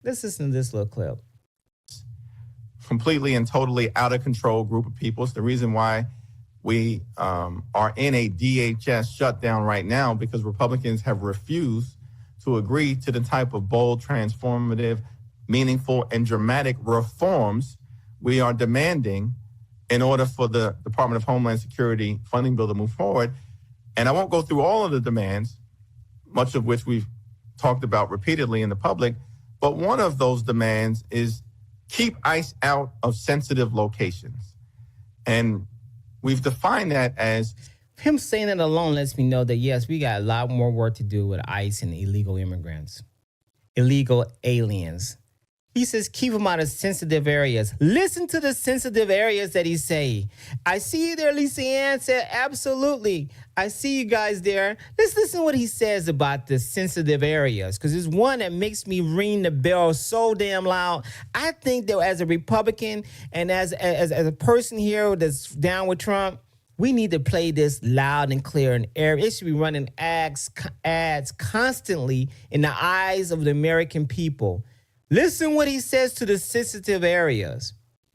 Let's listen to this little clip. Completely and totally out of control group of people. It's the reason why we are in a DHS shutdown right now, because Republicans have refused to agree to the type of bold, transformative, meaningful, and dramatic reforms we are demanding in order for the Department of Homeland Security funding bill to move forward. And I won't go through all of the demands, much of which we've talked about repeatedly in the public, but one of those demands is keep ICE out of sensitive locations. And we've defined that as... Him saying that alone lets me know that, yes, we got a lot more work to do with ICE and illegal immigrants, illegal aliens. He says, keep them out of sensitive areas. Listen to the sensitive areas that he say. I see you there, Lisa Ann said, absolutely. I see you guys there. Let's listen to what he says about the sensitive areas, because it's one that makes me ring the bell so damn loud. I think that as a Republican and as a person here that's down with Trump, we need to play this loud and clear and air. It should be running ads constantly in the eyes of the American people. Listen what he says to the sensitive areas,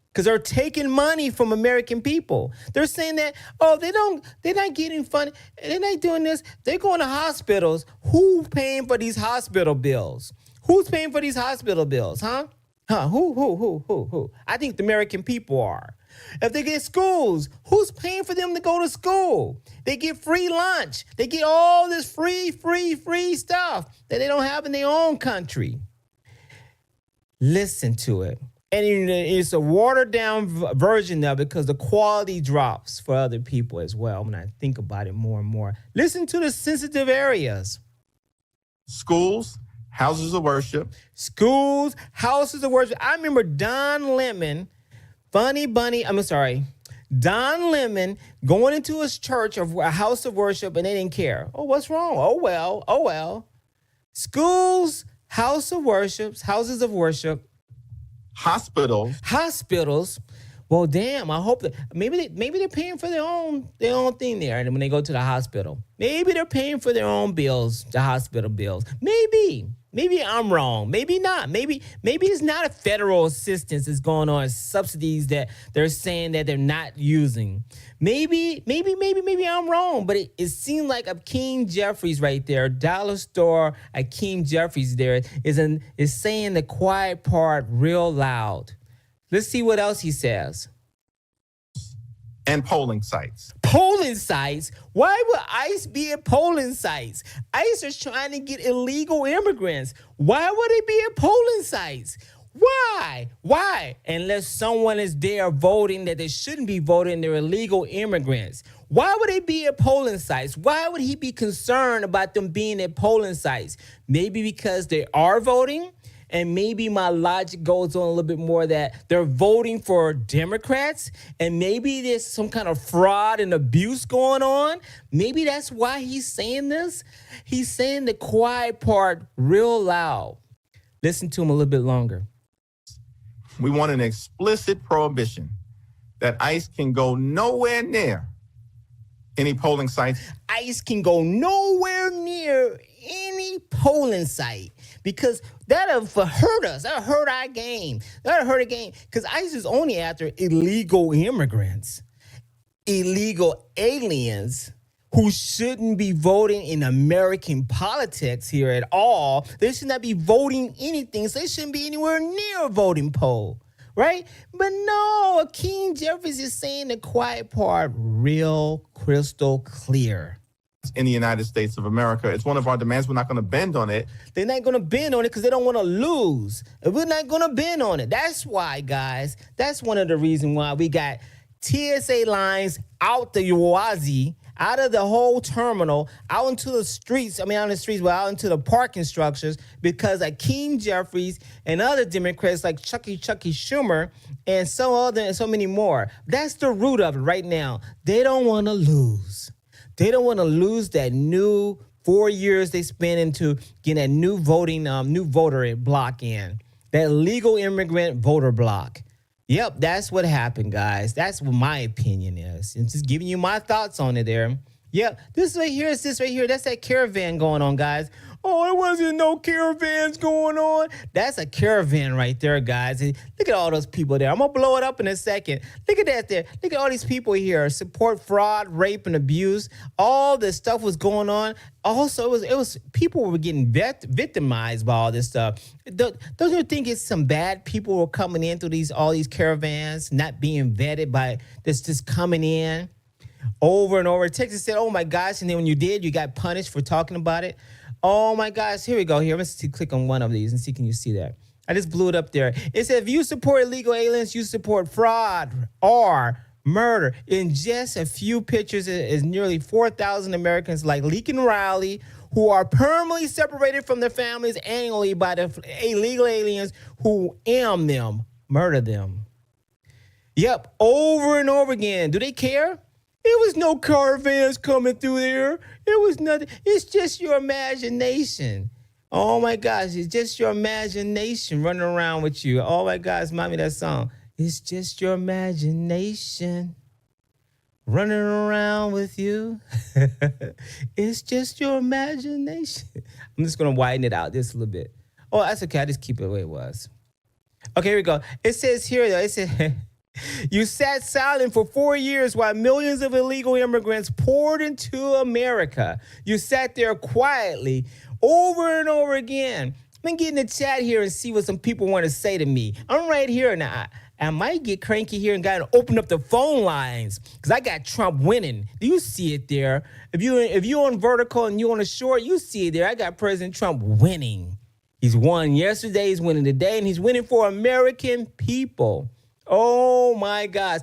because they're taking money from American people. They're saying that, oh, they're not getting funding. They're not doing this. They're going to hospitals. Who's paying for these hospital bills? Who's paying for these hospital bills, huh? Who? I think the American people are. If they get schools, who's paying for them to go to school? They get free lunch. They get all this free stuff that they don't have in their own country. Listen to it. And it's a watered down version now because the quality drops for other people as well when I think about it more and more. Listen to the sensitive areas. Schools, houses of worship. Schools, houses of worship. I remember Don Lemon going into his church or a house of worship and they didn't care. Oh, what's wrong? Oh, well. Schools, houses of worship. Hospitals. Well, damn, I hope that maybe they're paying for their own thing there. And when they go to the hospital, maybe they're paying for their own bills, the hospital bills. Maybe I'm wrong. Maybe not. Maybe it's not a federal assistance that's going on, subsidies that they're saying that they're not using. Maybe I'm wrong. But it seemed like Hakeem Jeffries right there, dollar store Hakeem Jeffries there is saying the quiet part real loud. Let's see what else he says. And polling sites. Polling sites? Why would ICE be at polling sites? ICE is trying to get illegal immigrants. Why would they be at polling sites? Why? Unless someone is there voting that they shouldn't be voting, they're illegal immigrants. Why would they be at polling sites? Why would he be concerned about them being at polling sites? Maybe because they are voting? And maybe my logic goes on a little bit more that they're voting for Democrats and maybe there's some kind of fraud and abuse going on. Maybe that's why he's saying this. He's saying the quiet part real loud. Listen to him a little bit longer. We want an explicit prohibition that ICE can go nowhere near any polling sites. ICE can go nowhere near any polling site because that'll hurt us. That'll hurt our game. That'll hurt a game because ICE is only after illegal immigrants, illegal aliens who shouldn't be voting in American politics here at all. They should not be voting anything, so they shouldn't be anywhere near a voting poll, right? But no, Hakeem Jeffries is saying the quiet part real crystal clear. In the United States of America. It's one of our demands. We're not going to bend on it. They're not going to bend on it because they don't want to lose. And we're not going to bend on it. That's why, guys, that's one of the reasons why we got TSA lines out the Uwazi, out of the whole terminal, out into the streets. I mean, out into the parking structures because Hakeem Jeffries and other Democrats like Chucky Schumer and so many more. That's the root of it right now. They don't want to lose. They don't want to lose that new 4 years they spent into getting that new voter block in, that legal immigrant voter block. Yep, that's what happened, guys. That's what my opinion is. And just giving you my thoughts on it there. Yep. This right here is this right here. That's that caravan going on, guys. Oh, it wasn't no caravans going on. That's a caravan right there, guys. And look at all those people there. I'm going to blow it up in a second. Look at that there. Look at all these people here. Support fraud, rape, and abuse. All this stuff was going on. Also, it was people were getting victimized by all this stuff. Don't you think it's some bad people were coming in through all these caravans, not being vetted by this just coming in over and over? Texas said, oh my gosh, and then when you did, you got punished for talking about it. Oh my gosh, here we go. Here, let's click on one of these and see, can you see that? I just blew it up there. It said, if you support illegal aliens, you support fraud or murder. In just a few pictures is nearly 4,000 Americans like Leakin Riley, who are permanently separated from their families annually by the illegal aliens who murder them. Yep, over and over again. Do they care? There was no caravans coming through there. It was nothing. It's just your imagination. Oh my gosh, it's just your imagination running around with you. Oh my gosh, remind me of that song. It's just your imagination running around with you. It's just your imagination. I'm just going to widen it out just a little bit. Oh, that's okay. I just keep it the way it was. Okay, here we go. It says here, though, it says, you sat silent for 4 years while millions of illegal immigrants poured into America. You sat there quietly over and over again. Let me get in the chat here and see what some people want to say to me. I'm right here now. I might get cranky here and gotta open up the phone lines because I got Trump winning. Do you see it there? If you're on vertical and you're on a short, you see it there. I got President Trump winning. He's won yesterday, he's winning today, and he's winning for American people. Oh my gosh.